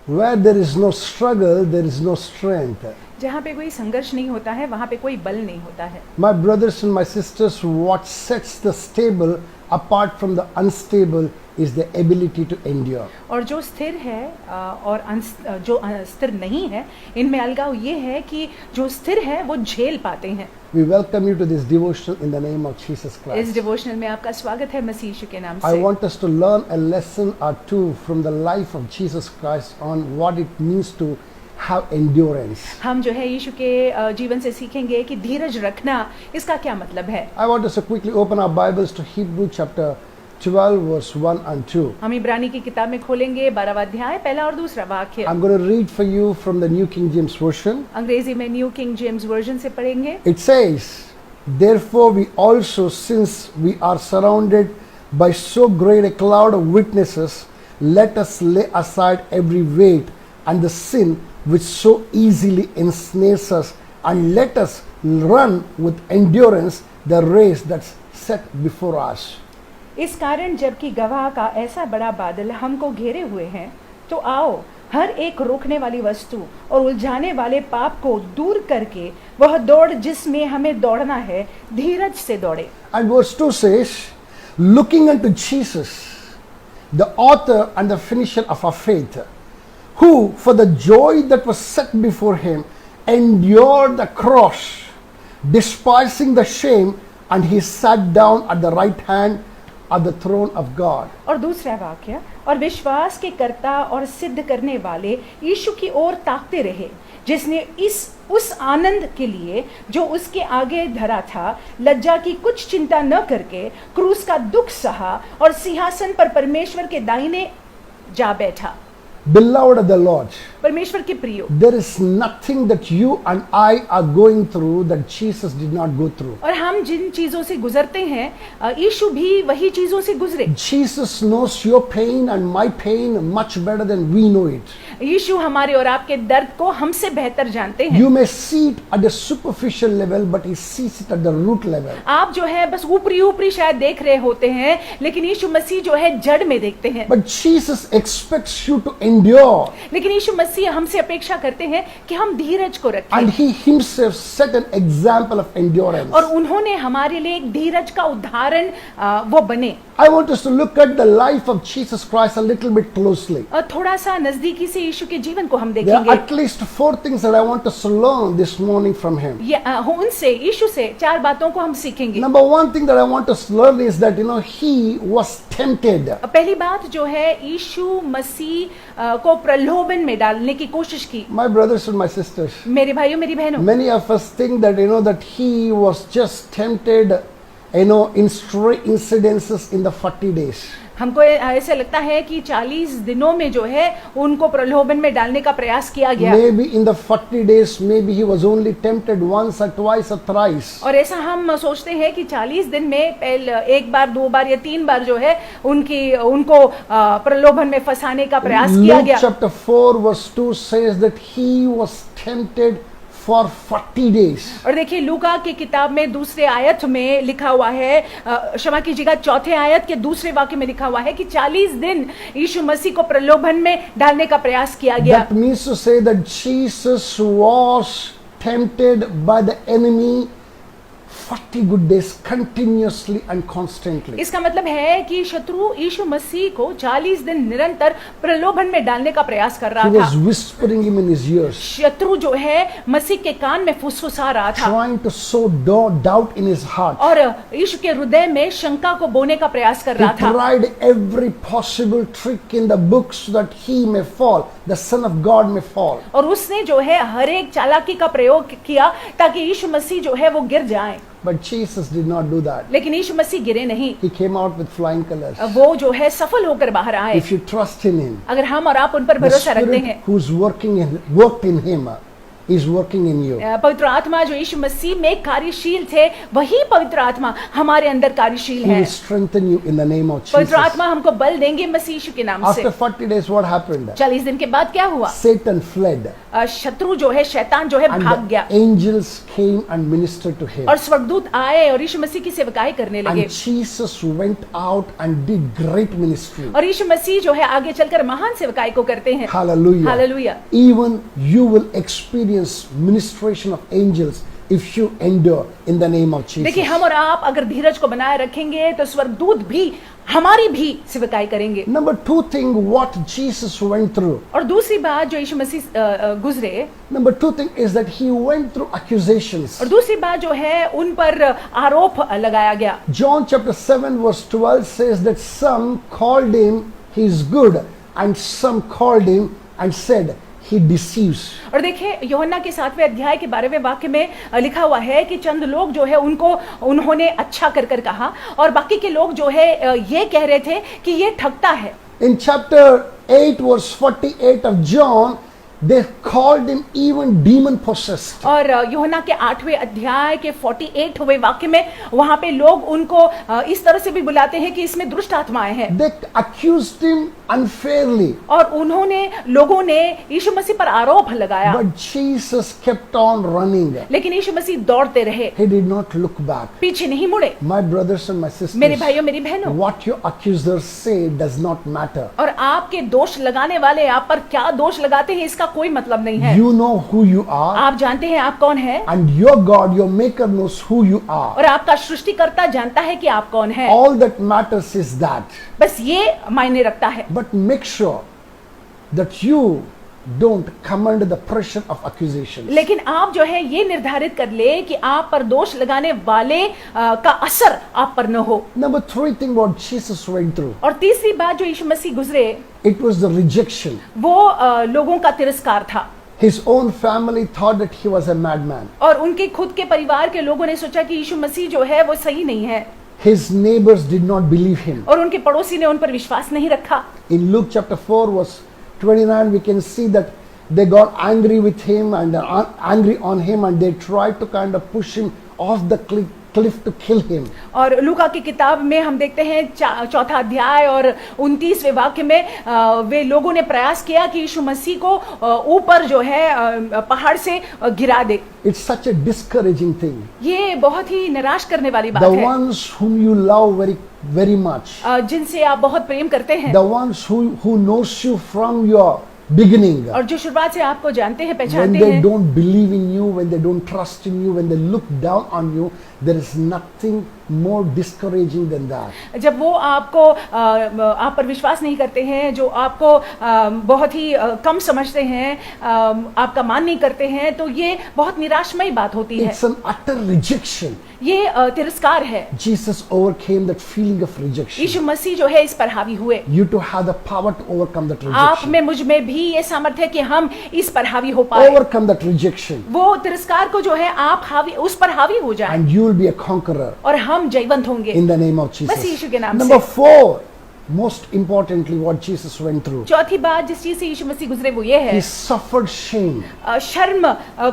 Where there is no struggle, there is no strength. जहाँ पे कोई संघर्ष नहीं होता है वहाँ पे कोई बल नहीं होता है। My brothers and my sisters, what sets the stable apart from the unstable is the ability to endure. और जो स्थिर है और जो स्थिर नहीं है, इनमें अलगाव ये है कि जो स्थिर है वो झेल पाते हैं। We welcome you to this devotional in the name of Jesus इस Christ. डिवोशनल में आपका स्वागत है मसीह यीशु के नाम I से। want us to learn a lesson or two from the life of Jesus Christ on what it means to have endurance. हम जो है यीशु के जीवन से सीखेंगे कि धीरज रखना इसका क्या मतलब है। I want us to quickly open our Bibles to Hebrew chapter 12 verse 1 and 2. हम इब्रानी की किताब में खोलेंगे 12वां अध्याय पहला और दूसरा वाक्य। I'm going to read for you from the New King James Version. अंग्रेजी में न्यू किंग जेम्स वर्जन से पढ़ेंगे। It says, "Therefore we also, since we are surrounded by so great a cloud of witnesses, let us lay aside every weight and the sin which so easily ensnares us, and let us run with endurance the race that's set before us." इस कारण जबकि गवाह का ऐसा बड़ा बादल हमको घेरे हुए हैं, तो आओ हर एक रोकने वाली वस्तु और उलझाने वाले पाप को दूर करके वह दौड़ जिसमें हमें दौड़ना है धीरज से दौड़े। And verse 2 says, "Looking unto Jesus, the author and the finisher of our faith, who for the joy that was set before him endured the cross, despising the shame, and he sat down at the right hand of the throne of God." और दूसरा वाक्य, और विश्वास के कर्ता और सिद्ध करने वाले यीशु की ओर ताकते रहे, जिसने उस आनंद के लिए जो उसके आगे धरा था लज्जा की कुछ चिंता न करके क्रूस का दुख सहा और सिंहासन पर परमेश्वर के दाहिने जा बैठा। Beloved of the Lord, परमेश्वर के प्रियो, there is nothing that you and I are going through that Jesus did not go through. और हम जिन चीजों से गुजरते हैं यीशु भी वही चीजों से गुजरे। Jesus knows your pain and my pain much better than we know it. यीशु हमारे और आपके दर्द को हमसे बेहतर जानते हैं। You may see it at the superficial level, but he sees it at the root level. आप जो है बस ऊपरी ऊपरी शायद देख रहे होते हैं, लेकिन यीशु मसीह जो है जड़ में देखते हैं। But Jesus expects you to endure. लेकिन यीशु मसीह हमसे अपेक्षा करते हैं कि हम धीरज को रखें। And he himself set an example of endurance. और उन्होंने हमारे लिए एक धीरज का उदाहरण वो बने। I want us to look at the life of Jesus Christ a little bit closely. और थोड़ा सा नजदीकी से यीशु के जीवन को हम There are देखेंगे। at least 4 things that I want us to learn this morning from him. ये उनसे यीशु से 4 बातों को हम सीखेंगे। Number 1 thing that I want us to learn is that he was tempted. पहली बात जो है यीशु मसीह को प्रलोभन में डालने की कोशिश की। My brothers and my sisters, मेरे भाइयों मेरी बहनों, many of us think that that he was just tempted in stray incidences in the 40 days. हमको ऐसे लगता है कि 40 दिनों में जो है उनको प्रलोभन में डालने का प्रयास किया गया। Maybe in the 40 days, maybe he was only tempted once or twice or thrice. और ऐसा हम सोचते हैं कि 40 दिन में एक बार, 2 बार या 3 बार जो है उनको प्रलोभन में फंसाने का प्रयास किया गया। Luke chapter 4 verse 2 says that he was tempted for 40 days. और देखिए लूका की किताब में दूसरे आयत में लिखा हुआ है, क्षमा कीजिएगा, चौथे आयत के दूसरे वाक्य में लिखा हुआ है कि 40 दिन यीशु मसीह को प्रलोभन में डालने का प्रयास किया गया। That means to say that Jesus was tempted by the enemy 40 good days continuously and constantly. इसका मतलब है कि शत्रु यीशु मसीह को 40 दिन निरंतर प्रलोभन में डालने का प्रयास कर He रहा was था। whispering him in his ears, शत्रु जो है मसीह के कान में फुसफुसा रहा था trying to sow doubt in his heart. और यीशु के हृदय में शंका को बोने का प्रयास कर He रहा था। tried every possible trick in the books so that he may fall, the Son of God may fall. और उसने जो है हर एक चालाकी का प्रयोग किया ताकि यीशु मसीह जो है वो गिर जाए, But Jesus did not do that. लेकिन यीशु मसीह गिरे नहीं। He came out with flying colors. वो जो है सफल होकर बाहर आए। If you trust in him, अगर हम और आप उन पर the भरोसा रखते Spirit हैं, who's worked in him, is working in you. पवित्र आत्मा जो यीशु मसीह में कार्यशील थे, वही पवित्र आत्मा हमारे अंदर कार्यशील He है। will strengthen you in the name of पवित्र Jesus. आत्मा हमको बल देंगे मसीह यीशु के नाम से। After 40 days, what happened? 40 दिन के बाद क्या हुआ? Satan fled, शत्रु जो है, शैतान जो है, and भाग the गया angels came and ministered to him. और स्वर्गदूत आए और यीशु मसीह की सेवकाई करने लगे। And Jesus went out and did great ministry. और यीशु मसीह जो है आगे चलकर महान सेवकाई को करते हैं। Hallelujah. Hallelujah. Even you will experience ministration of angels if you endure in the name of Jesus. देखिए, हम और आप अगर धीरज को बनाए रखेंगे तो स्वर्गदूत भी हमारी भी सेवकाई करेंगे। Number 2 thing, what Jesus went through. और दूसरी बात जो यीशु मसीह गुजरे, Number 2 thing is that he went through accusations. और दूसरी बात जो है उन पर आरोप लगाया गया। John chapter 7 verse 12 says that some called him he is good and some called him and said he deceives. और देखिए, यूहन्ना के 7वें अध्याय के 12वें वाक्य में लिखा हुआ है कि चंद लोग जो है उन्होंने अच्छा कर कर कहा और बाकी के लोग जो है ये कह रहे थे कि ये ठगता है। In chapter 8 verse 48 of John, they called him even demon possessed. और यूहन्ना के 8वें अध्याय के 48वें वाक्य में वहां पे लोग उनको इस तरह से भी बुलाते हैं कि इसमें दुष्ट आत्माएं हैं। They accused him unfairly. और उन्होंने लोगों ने यीशु मसीह पर आरोप लगाया, But Jesus kept on running. लेकिन यीशु मसीह दौड़ते रहे, He did not look back. पीछे नहीं मुड़े। My brothers and my मेरे sisters, भाइयों, मेरी बहनों, what your accusers say does not matter. और आपके दोष लगाने वाले आप पर क्या दोष लगाते हैं इसका कोई मतलब नहीं है। You know who you are, आप जानते हैं आप कौन है, and your God, your maker, knows who you are. और आपका सृष्टिकर्ता जानता है कि आप कौन है। All that matters is that. बस ये मायने रखता है। But make sure that you don't come under the pressure of accusations. लेकिन आप जो है ये निर्धारित कर ले कि आप पर दोष लगाने वाले का असर आप पर न हो। Number 3 thing what Jesus went through, और तीसरी बात जो यीशु मसीह गुजरे, it was the rejection. वो लोगों का तिरस्कार था। His own family thought that he was a madman. और उनके खुद के परिवार के लोगों ने सोचा कि यीशु मसीह जो है वो सही नहीं है, His neighbors did not believe him. और उनके पड़ोसी ने उन पर विश्वास नहीं रखा। In Luke chapter 4 verse 29 we can see that they got angry with him and angry on him, and they tried to kind of push him off the cliff to kill him. और लूका की किताब में हम देखते हैं 4था अध्याय और 29वें वाक्य में वे लोगों ने प्रयास किया कि यीशु मसीह को ऊपर जो है पहाड़ से गिरा दे। It's such a discouraging thing. ये बहुत ही निराश करने वाली बात The है। ones whom you love very much, जिनसे आप बहुत प्रेम करते हैं, the ones who knows you from your beginning, और जो शुरुआत से आपको जानते हैं, when पहचानते they हैं, don't believe in you, when they don't trust in you, when they look down on you, there is nothing more discouraging than that. जब वो आपको आप पर विश्वास नहीं करते हैं, जो आपको बहुत ही कम समझते हैं, आपका मान नहीं करते हैं, तो ये बहुत निराशमयी बात होती है। It's an utter rejection. ये तिरस्कार है। Jesus overcame that feeling of rejection. यीशु मसीह जो है इस पर हावी हुए। You to have the power to overcome that आप rejection. में, मुझ में भी ये सामर्थ्य है कि हम इस पर हावी हो पाए। Overcome that rejection, वो तिरस्कार को जो है आप हावी, उस पर हावी हो जाए, and you will be a conqueror और हम जयवंत होंगे in the name of Jesus. मसीह यीशु के नाम Number से। 4, most importantly, what Jesus went through, चौथी बात जिस चीज से यीशु मसीह गुजरे वो ये है, he suffered shame. शर्म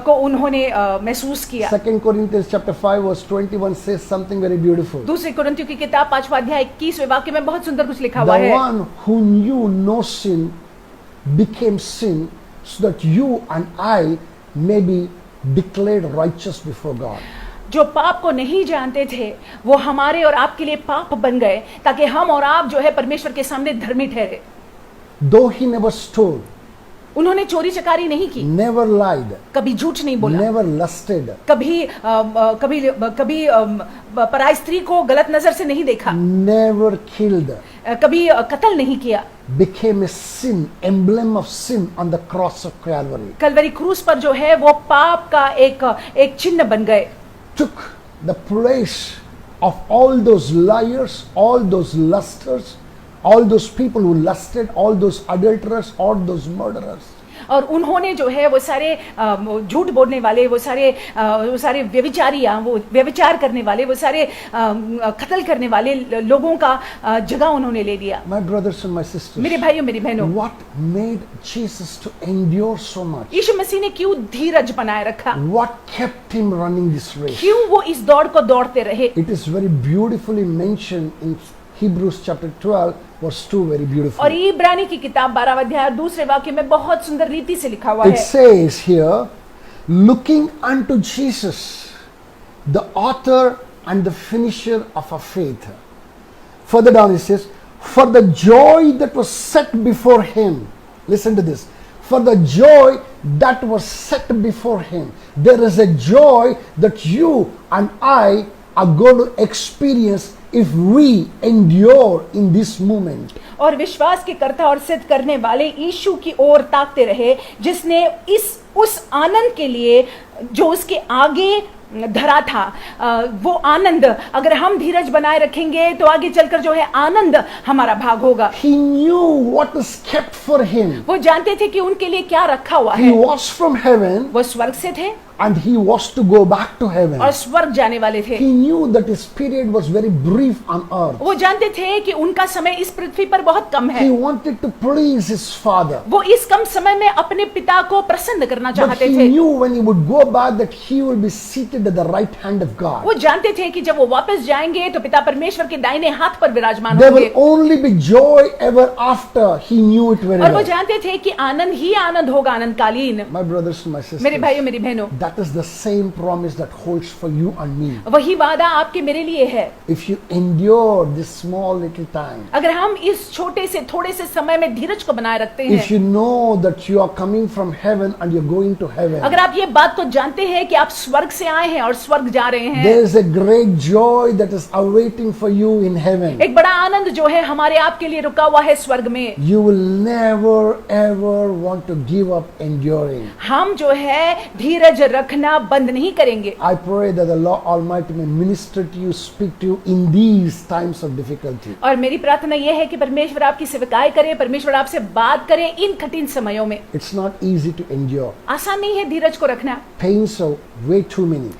को उन्होंने महसूस किया। 2 Corinthians chapter 5 verse 21 says something very beautiful. दूसरे कुरिन्थियों की किताब 5वां अध्याय 21वें वाक्य में बहुत सुंदर कुछ लिखा हुआ The है। one who knew no sin became sin so that you and I may be declared righteous before God. जो पाप को नहीं जानते थे वो हमारे और आपके लिए पाप बन गए, ताकि हम और आप जो है परमेश्वर के सामने धर्मी ठहरे। Though he never stole, उन्होंने चोरी चकारी नहीं की, never lied, कभी झूठ नहीं बोला, never lusted, कभी पराई स्त्री को गलत नजर से नहीं देखा, never killed, कभी कत्ल नहीं किया, became a sin, emblem of sin on the cross of Calvary. Kalvari क्रूस पर जो है वो पाप का एक चिन्ह बन गए। Took the place of all those liars, all those lusters, all those people who lusted, all those adulterers, all those murderers. और उन्होंने जो है वो सारे झूठ बोलने वाले, वो सारे व्यभिचारियां, वो व्यभिचार करने वाले, वो सारे कत्ल करने वाले लोगों का जगह उन्होंने ले लिया। My brothers and my sisters, मेरे भाइयों मेरी बहनों, what made Jesus to endure so much? यीशु मसीह ने क्यों धीरज बनाए रखा? What kept him running this race? क्यों वो इस दौड़ को दौड़ते रहे? It is very beautifully mentioned in Hebrews chapter 12 verse 2, very beautiful. और इब्रानी की किताब 12 अध्याय दूसरे वाक्य में बहुत सुंदर रीति से लिखा हुआ It है। says here, looking unto Jesus, the author and the finisher of our faith. Further down it says, for the joy that was set before him. Listen to this. For the joy that was set before him. There is a joy that you and I are going to experience if we endure in this moment. और विश्वास के कर्ता और सिद्ध करने वाले यीशु की ओर ताकते रहे, जिसने उस आनंद के लिए जो उसके आगे धरा था, वो आनंद अगर हम धीरज बनाए रखेंगे तो आगे चलकर जो है आनंद हमारा भाग होगा। He knew what was kept for him. वो जानते थे कि उनके लिए क्या रखा हुआ He है। was from heaven वो स्वर्ग से थे and he was to go back to heaven. और स्वर्ग जाने वाले थे। He knew that his period was very brief on earth. वो जानते थे कि उनका समय इस पृथ्वी पर बहुत कम है। He wanted to please his father. वो इस कम समय में अपने पिता को प्रसन्न करना But चाहते he थे। knew when he would go back that he will be seated at the right hand of God. वो जानते थे कि जब वो वापस जाएंगे तो पिता परमेश्वर के दाहिने हाथ पर विराजमान There होंगे। will only be joy ever after. He knew it very और वो well. जानते थे कि आनंद ही आनंद होगा अनंतकालीन। My brothers and my sisters, मेरे भाइयों मेरी बहनों, that is the same promise that holds for you and me. वही वादा आपके मेरे लिए है। If you endure this small little time, अगर हम इस छोटे से थोड़े से समय में धीरज को बनाए रखते if हैं, you know that you are coming from heaven and you're going to heaven, अगर आप ये बात को जानते हैं कि आप स्वर्ग से आए हैं और स्वर्ग जा रहे हैं, there is a great joy that is awaiting for you in heaven. एक बड़ा आनंद जो है हमारे आपके लिए रुका हुआ है स्वर्ग में। You will never ever want to give up enduring. हम जो है धीरज रखना बंद नहीं करेंगे। I pray that the Lord Almighty may minister to you, speak to you in these times of difficulty. और मेरी प्रार्थना यह है कि परमेश्वर आपकी सेवकाई करे, परमेश्वर आपसे बात करे इन कठिन समयों में। It's not easy to endure. आसान नहीं है धीरज को रखना। Pains are way too many,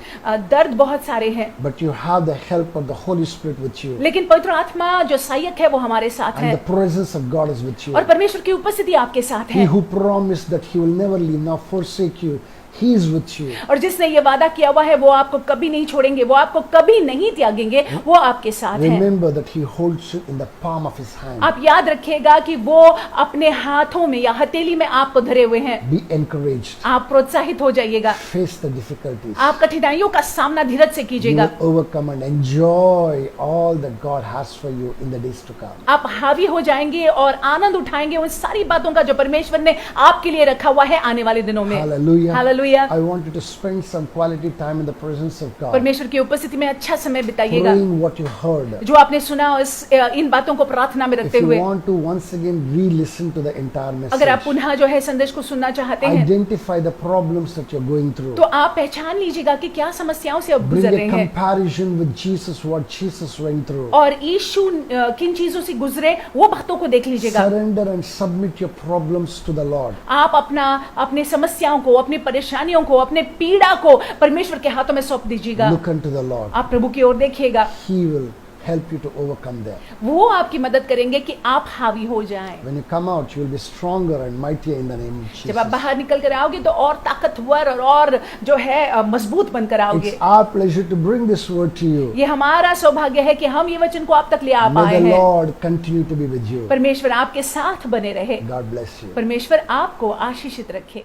दर्द बहुत सारे हैं, but you have the help of the Holy Spirit with you, लेकिन पवित्र आत्मा जो सहायक है वो हमारे साथ and है the presence of God is with you. और परमेश्वर की उपस्थिति आपके साथ He है। who promised that He will never leave nor forsake you, He is with you. और जिसने ये वादा किया हुआ है वो आपको कभी नहीं छोड़ेंगे, वो आपको कभी नहीं त्यागेंगे, वो आपके साथ है। Remember that He holds you in the palm of His hand. आप याद रखिएगा कि वो अपने हाथों में या हथेली में आपको धरे हुए हैं। Be encouraged. आप प्रोत्साहित हो जाइएगा, Face the difficulties. आप कठिनाइयों का सामना धीरज से You कीजिएगा। will overcome and enjoy all that God has for you in the days to come. आप हावी हो जाएंगे और आनंद उठाएंगे उन सारी बातों का जो परमेश्वर ने आपके लिए रखा हुआ है आने वाले दिनों में। Hallelujah. Hallelujah. I want you to spend some quality time in the presence of God, परमेश्वर की उपस्थिति में अच्छा समय बिताइएगा। praying what you heard. जो आपने सुना इन बातों को प्रार्थना में If रखते you हुए, want to once again re-listen to the entire अगर आप message, पुनः जो है संदेश को सुनना चाहते हैं, identify the problems that you're going through. तो आप पहचान लीजिएगा कि क्या समस्याओं से आप Bring गुजर a रहे हैं comparison with Jesus, what Jesus went through. और यीशु किन चीजों से गुजरे वो बातों को देख लीजिएगा। Surrender and submit your problems to the Lord. आप अपने समस्याओं को, अपनी परेशानियों को, अपने पीड़ा को परमेश्वर के हाथों में सौंप दीजिएगा। Look unto the Lord. आप प्रभु की ओर देखिएगा, He will help you to overcome them. वो आपकी मदद करेंगे कि आप हावी हो जाएं। When you come out, you will be stronger and mightier in the name of जब आप Jesus. बाहर निकल कर आओगे तो और ताकतवर और जो है मजबूत बनकर आओगे। It's our pleasure to bring this word to you. ये हमारा सौभाग्य है कि हम ये वचन को आप तक ले आ May पाए the हैं। Lord continue to be with you. परमेश्वर आपके साथ बने रहे। God bless you. परमेश्वर आपको आशीषित रखे।